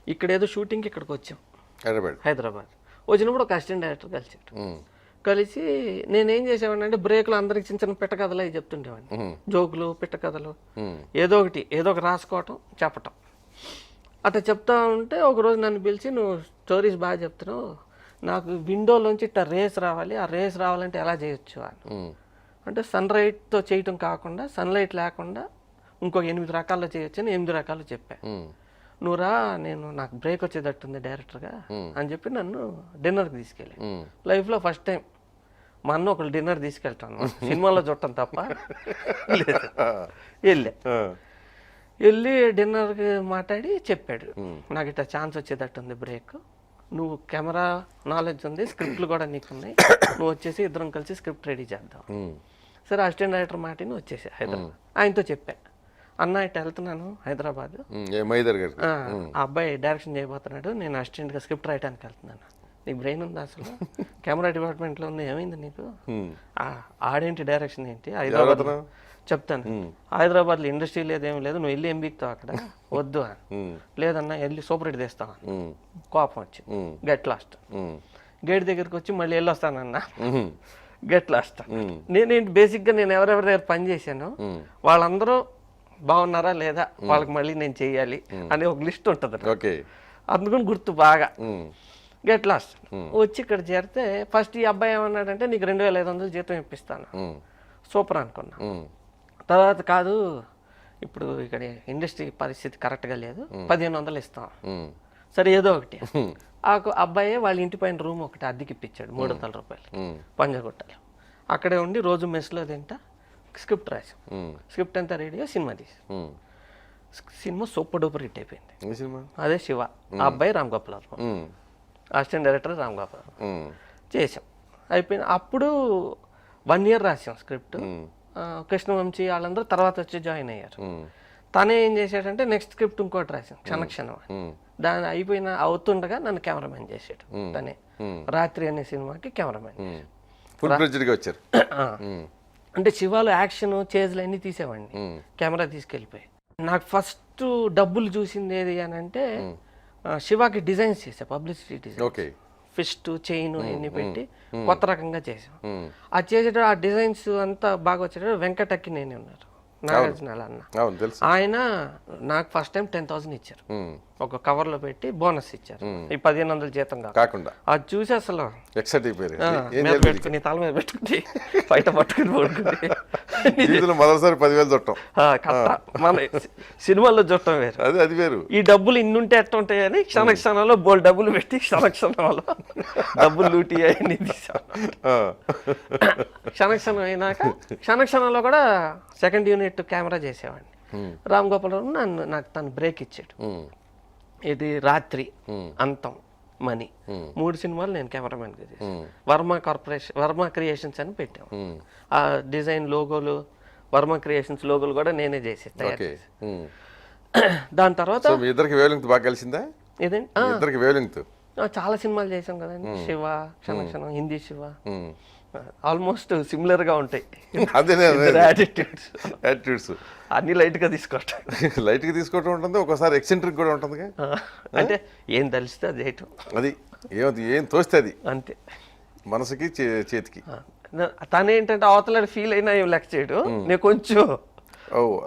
ఇక్కడ ఏదో షూటింగ్కి ఇక్కడికి వచ్చాం హైదరాబాద్. హైదరాబాద్. వచ్చినప్పుడు ఒక అసిస్టెంట్ డైరెక్టర్ కలిసాడు. కలిసి నేనేం చేసేవాడిని అంటే బ్రేక్లో అందరికి చిన్న చిన్న పిట్ట కథలు అవి చెప్తుండేవాడిని. జోకులు, పిట్ట కథలు, ఏదో ఒక రాసుకోవటం, చెప్పటం. అట్లా చెప్తా ఉంటే ఒకరోజు నన్ను పిలిచి, నువ్వు స్టోరీస్ బాగా చెప్తున్నావు, నాకు విండోలోంచి ఇట్లా రేస్ రావాలి, ఆ రేస్ రావాలంటే ఎలా చేయొచ్చు అని. అంటే సన్లైట్తో చేయటం కాకుండా, సన్లైట్ లేకుండా ఇంకొక 8 రకాల్లో చేయొచ్చు అని 8 రకాలు చెప్పాను. నువ్వురా, నాకు బ్రేక్ వచ్చేటట్టుంది డైరెక్టర్గా అని చెప్పి నన్ను డిన్నర్కి తీసుకెళ్ళి. లైఫ్లో ఫస్ట్ టైం మా అన్న ఒకళ్ళు డిన్నర్ తీసుకెళ్తాను, సినిమాలో చూడటం తప్ప. వెళ్ళి డిన్నర్కి మాట్లాడి చెప్పాడు, నాకు ఇట్లా ఛాన్స్ వచ్చేటట్టుంది బ్రేక్, నువ్వు కెమెరా నాలెడ్జ్ ఉంది, స్క్రిప్ట్లు కూడా నీకున్నాయి, నువ్వు వచ్చేసి ఇద్దరం కలిసి స్క్రిప్ట్ రెడీ చేద్దాం. సరే అసిస్టెంట్ డైరెక్టర్ మాటిని వచ్చేసి హైదరాబాద్. ఆయనతో చెప్పా, అన్న ఇట్లా వెళ్తున్నాను హైదరాబాద్, ఆ అబ్బాయి డైరెక్షన్ చేయబోతున్నాడు, నేను అసిస్టెంట్గా స్క్రిప్ట్ రాయడానికి వెళ్తున్నాను, నీకు బ్రెయిన్ ఉందా అసలు, కెమెరా డిపార్ట్మెంట్లో ఉంది, ఏమైంది నీకు, ఆడేంటి డైరెక్షన్ ఏంటి, హైదరాబాద్ చెప్తాను, హైదరాబాద్లో ఇండస్ట్రీ లేదేం లేదు, నువ్వు వెళ్ళి ఎంబీక్తావు అక్కడ, వద్దు లేదన్నా వెళ్ళి సూపర్ హిట్ తెస్తావు. కోపం వచ్చి గెట్ లాస్ట్, గేట్ దగ్గరికి వచ్చి మళ్ళీ వెళ్ళి వస్తానన్నా, గెట్ లాస్ట్. నేనేంటి బేసిక్గా నేను ఎవరెవరి దగ్గర పని చేశాను వాళ్ళందరూ బాగున్నారా లేదా, వాళ్ళకి మళ్ళీ నేను చెయ్యాలి అనే ఒక లిస్ట్ ఉంటుంది, అందుకని గుర్తు బాగా. గెట్ లాస్ట్ వచ్చి ఇక్కడ చేరితే ఫస్ట్ ఈ అబ్బాయి ఏమన్నాడంటే, నీకు 2500 జీతం ఇప్పిస్తాను. సూపర్ అనుకున్నా. తర్వాత కాదు, ఇప్పుడు ఇక్కడ ఇండస్ట్రీ పరిస్థితి కరెక్ట్గా లేదు, 1500 ఇస్తాం. సరే ఏదో ఒకటి. ఆ అబ్బాయే వాళ్ళ ఇంటి పైన రూమ్ ఒకటి అద్దెకి ఇప్పించాడు 300 రూపాయలు పంజగుట్టలో. అక్కడే ఉండి రోజు మెస్లో తింటా స్క్రిప్ట్ రాసాం. స్క్రిప్ట్ అంతా రెడీగా సినిమా తీసి, సినిమా సూపర్ డూపర్ హిట్ అయిపోయింది. అదే శివ, ఆ అబ్బాయి రామ్ గోపాల్ వర్మ, అసిస్టెంట్ డైరెక్టర్ రామ్ గోపాల్ చేసాం. అయిపోయింది. అప్పుడు 1 year రాసాం స్క్రిప్ట్. కృష్ణవంశీ వాళ్ళందరూ తర్వాత వచ్చి జాయిన్ అయ్యారు. తనే ఏం చేశాడంటే నెక్స్ట్ స్క్రిప్ట్ ఇంకోటి రాసాం క్షణక్షణం, దాని అవుతుండగా నన్ను కెమెరామెన్ చేసాడు తనే. రాత్రి అనే సినిమాకి కెమెరామెన్ వచ్చారు. అంటే శివాలో యాక్షన్ చేజ్లు అన్నీ తీసేవాడిని, కెమెరా తీసుకెళ్ళిపోయి. నాకు ఫస్ట్ డబ్బులు చూసింది ఏది అని అంటే, శివాకి డిజైన్స్ చేసా, పబ్లిసిటీ డిజైన్, ఫిస్ట్ చైన్ అన్ని పెట్టి కొత్త రకంగా చేసాం. అది చేసేటప్పుడు ఆ డిజైన్స్ అంతా బాగా వచ్చేటప్పుడు వెంకటక్కి నేనే ఉన్నారు, నాగార్జున అన్న. ఆయన నాకు ఫస్ట్ టైం 10,000 ఇచ్చారు, ఒక కవర్ లో పెట్టి బోనస్ ఇచ్చారు, ఈ 1500 జీతం కాకుండా. అది చూసి అసలు పెట్టుకుని తల మీద పెట్టుకుని బయట పట్టుకుని పడుకుని మొదటిసారి 10,000 చుట్టం, మన సినిమాల్లో చుట్టం వేరు, అది వేరు. ఈ డబ్బులు ఇన్నుంటే ఎట్లా ఉంటాయి అని క్షణక్షణంలో బోల్ డబ్బులు పెట్టి క్షణక్షణంలో డబ్బులు లూటి అయ్యి తీసాను. క్షణక్షణం అయినాక క్షణక్షణంలో కూడా సెకండ్ యూనిట్ కెమెరా చేసేవాడిని. రామ్ గోపాల్ నాకు తను బ్రేక్ ఇచ్చాడు. ఇది రాత్రి, అంతం, మనీ 3 సినిమాలు నేను కెమెరామెన్ గా చేశాను. వర్మ క్రియేషన్స్ అని పెట్టాము. ఆ డిజైన్ లోగోలు, వర్మ క్రియేషన్స్ లోగోలు కూడా నేనే చేసి తయారు చేసి. దాని తర్వాత బాగా కలిసిందా ఇదేంటి, చాలా సినిమాలు చేసాం కదండి. శివ, క్షణక్షణం, హిందీ శివ, ఆల్మోస్ట్ సిమిలర్ గా ఉంటాయి యాటిట్యూడ్స్. అన్ని లైట్ గా తీసుకోవటం ఉంటుంది, ఒకసారి ఎక్సెంట్రిక్ కూడా ఉంటుంది. అంటే ఏం తెలిస్తే అది చేయటం, అది ఏం తోస్తే అది అంతే, మనసుకి చేతికి. తనేంటంటే అవతలాడు ఫీల్ అయినా ఏం లెక్క చేయడు, నేను కొంచెం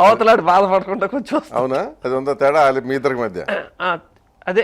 అవతలాడు బాధపడకుండా కొంచెం. అవునా, అది ఉందా తేడా మీ ఇద్దరికి మధ్య? అదే